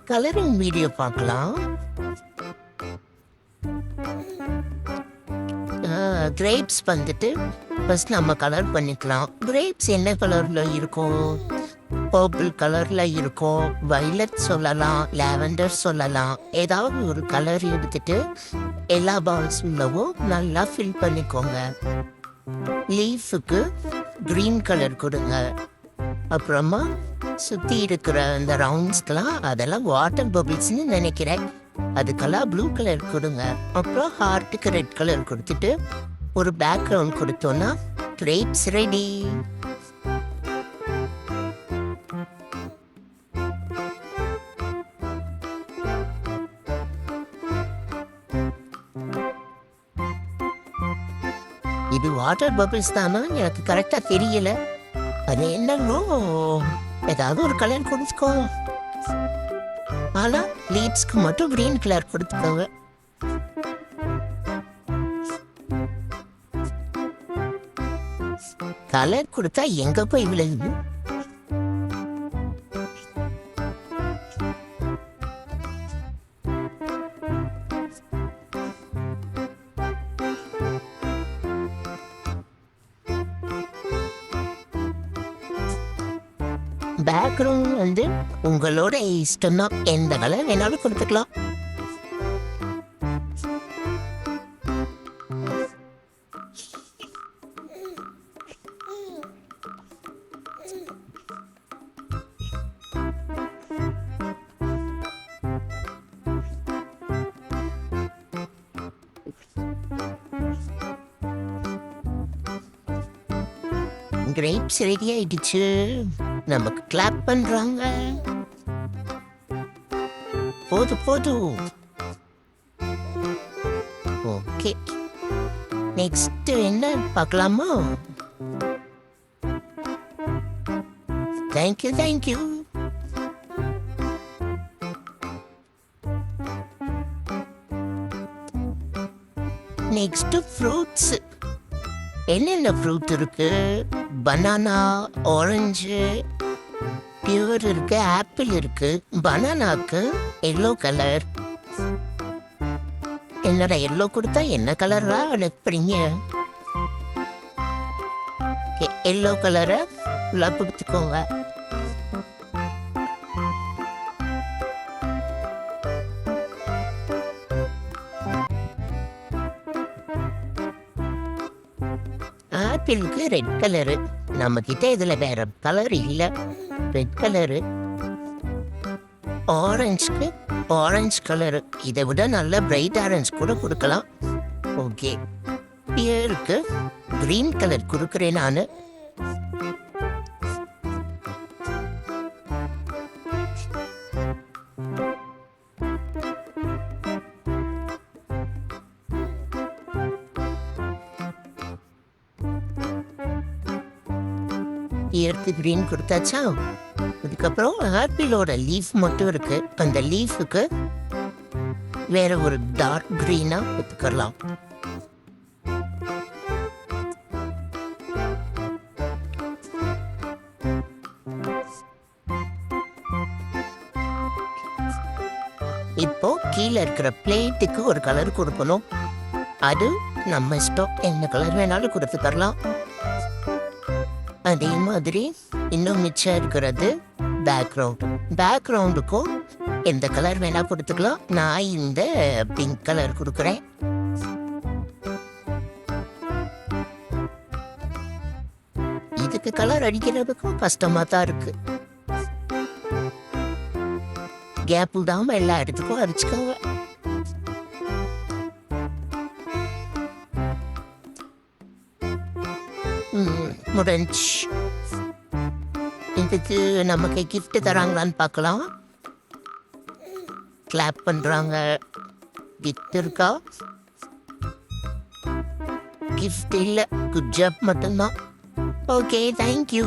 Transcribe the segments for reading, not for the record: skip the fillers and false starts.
Colouring video பார்க்கலாம். Grapes வந்துட்டு first நம்ம கலர் பண்ணிக்கலாம். கிரேப்ஸ் என்ன கலர்ல இருக்கும்? பர்பிள் கலர்ல இருக்கும், வயலட் சொல்லலாம், லாவெண்டர் சொல்லலாம். ஏதாவது ஒரு கலர் எடுத்துட்டு எல்லா பால்ஸ் உள்ளவும் நல்லா ஃபில் பண்ணிக்கோங்க. லீஃபுக்கு கிரீன் கலர் கொடுங்க. அப்புறமா சுற்றி இருக்கிற அந்த ரவுண்ட்ஸ்க்கெல்லாம் அதெல்லாம் வாட்டர் பபிள்ஸ்ன்னு நினைக்கிறேன், அதுக்கெல்லாம் ப்ளூ கலர் கொடுங்க. அப்புறம் ஹார்ட்டுக்கு ரெட் கலர் கொடுத்துட்டு ஒரு பேக்ரவுண்ட் கொடுத்தோன்னா கிரேப்ஸ் ரெடி. இது வாட்டர் பபிள்ஸ் தானா எனக்கு கரெக்டாக தெரியல. அது என்னவோ ஏதாவது ஒரு கலர் கொடுத்துக்கோ. ஆனால் லீவ்ஸ்க்கு மட்டும் கிரீன் கலர் கொடுத்துக்கோங்க. கலர் கொடுத்தா எங்க போய் விழுகுது? பேக்ரவுண்ட் வந்து உங்களோட இஷ்டம் தான், எந்த கலர் வேணாலும் கொடுத்துக்கலாம். கிரேப்ஸ் ரெடி ஆயிடுச்சு. நமக்கு கிளாப் பண்றாங்க. போதும். ஓகே, நெக்ஸ்ட் என்ன பார்க்கலாமா? தேங்க்யூ. Next fruits. என்னென்ன ஃப்ரூட் இருக்கு? பனானா, ஆரஞ்சு, பியூர் இருக்கு, ஆப்பிள் இருக்கு. பனானாக்கு எல்லோ கலர். என்னோட எல்லோ கொடுத்தா என்ன கலரா அனுப்புறீங்க? எல்லோ கலரை ஃபுல்லாக கொடுத்துக்கோங்க. ஆப்பிளுக்கு ரெட் கலரு. நம்ம கிட்ட இதுல வேற கலர் இல்ல, ரெட் கலரு. ஆரஞ்சுக்கு ஆரஞ்சு கலரு. இதை விட நல்ல பிரைட் ஆரஞ்சு கூட கொடுக்கலாம். ஓகே, பியருக்கு கிரீன் கலர் கொடுக்குறேன் நான். எடுத்து கிரீன் கொடுத்தாச்சா? அதுக்கப்புறம் ஆப்பிளோட லீஃப் மட்டும் இருக்கு. அந்த லீஃபுக்கு வேற ஒரு டார்க் கிரீனா எடுத்துக்கலாம். இப்போ கீழே இருக்கிற பிளேட்டுக்கு ஒரு கலர் கொடுக்கணும். அது நம்ம இஷ்டம், என்ன கலர் வேணாலும் கொடுத்து தரலாம். அதே மாதிரி இன்னும் மிச்சம் இருக்கிறது பேக்ரவுண்டுக்கும் எந்த கலர் வேணா கொடுத்துக்கலாம். நான் இந்த பிங்க் கலர் கொடுக்குறேன். இதுக்கு கலர் அடிக்கிறதுக்கும் கஷ்டமா தான் இருக்கு. கேப் விடாம எல்லா இடத்துக்கும் அடிச்சுக்கோங்க. முடிஞ்சு. இதுக்கு நமக்கு கிஃப்ட் தராங்களான்னு பார்க்கலாம். கிளாப் பண்றாங்க. கிஃப்ட் இருக்கா? கிஃப்ட் இல்ல, குட் ஜாப் மட்டும்தான். Okay, thank you.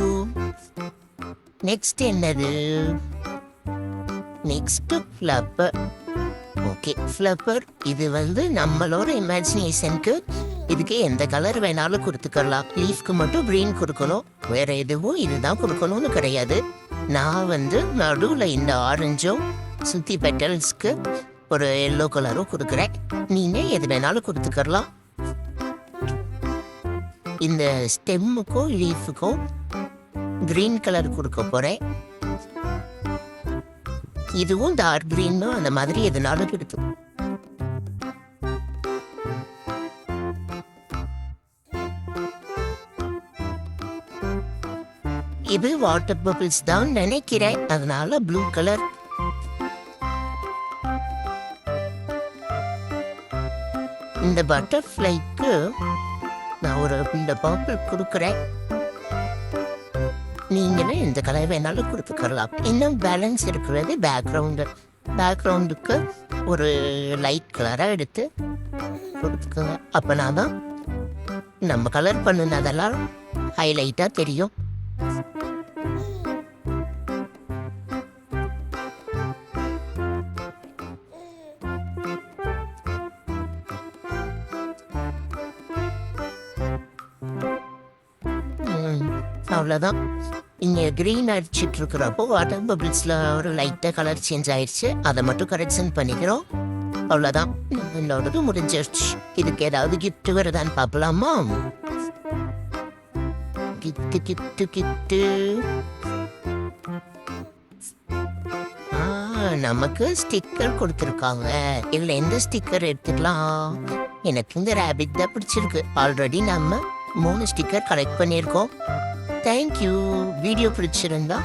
நெக்ஸ்ட் என்னது? Next flower. Okay, flower. இது வந்து நம்மளோட இமேஜினேஷனுக்கு இதுக்கு எந்த கலர் வேணாலும் கொடுத்துக்கலாம். லீஃப்க்கு மட்டும் கிரீன் கொடுக்கணும், வேற எதுவும் இதுதான் கொடுக்கணும்னு கிடையாது. நான் நடுவில் இந்த ஆரஞ்சும் சுற்றி பெட்டல்ஸ்க்கு ஒரு எல்லோ கலரும் கொடுக்குறேன். நீங்கள் எது வேணாலும் கொடுத்துக்கலாம். இந்த ஸ்டெம்முக்கும் லீஃபுக்கும் கிரீன் கலர் கொடுக்க போகிறேன். இதுவும் டார்க் கிரீனும் அந்த மாதிரி எதுனாலும் கொடுக்கும். இது வாட்டர் பபிள்ஸ் தான் நினைக்கிறேன், அதனால ப்ளூ கலர். இந்த பட்டர்ஃப்ளைக்கு நான் இந்த பர்பிள் கொடுக்குறேன். நீங்களும் இந்த கலர் வேணாலும் கொடுத்துக்கலாம். இன்னும் பேலன்ஸ் இருக்கிறது பேக்ரவுண்டுக்கு ஒரு லைட் கலராக எடுத்து கொடுத்துக்கோங்க. அப்போனா தான் நம்ம கலர் பண்ணுனதெல்லாம் ஹைலைட்டாக தெரியும். அவ்வளோதான். இங்கே க்ரீன் அடிச்சிட்டு இருக்கிறப்போ வாட்டர் பபிள்ஸில் ஒரு லைட்டாக கலர் சேஞ்ச் ஆயிடுச்சு. அதை மட்டும் கரெக்ஷன் பண்ணிக்கிறோம். அவ்வளோதான், என்னோடது முடிஞ்சிருச்சு. இதுக்கு ஏதாவது கிஃப்ட் வருதான்னு பார்க்கலாமா? கிஃப்ட்டு நமக்கு ஸ்டிக்கர் கொடுத்துருக்காங்க. இதில் எந்த ஸ்டிக்கர் எடுத்துக்கலாம்? எனக்கு இந்த ரேபிட் தான் பிடிச்சிருக்கு. ஆல்ரெடி நம்ம 3 ஸ்டிக்கர் கலெக்ட் பண்ணியிருக்கோம். தேங்க்யூ. வீடியோ பிடிச்சிருந்தா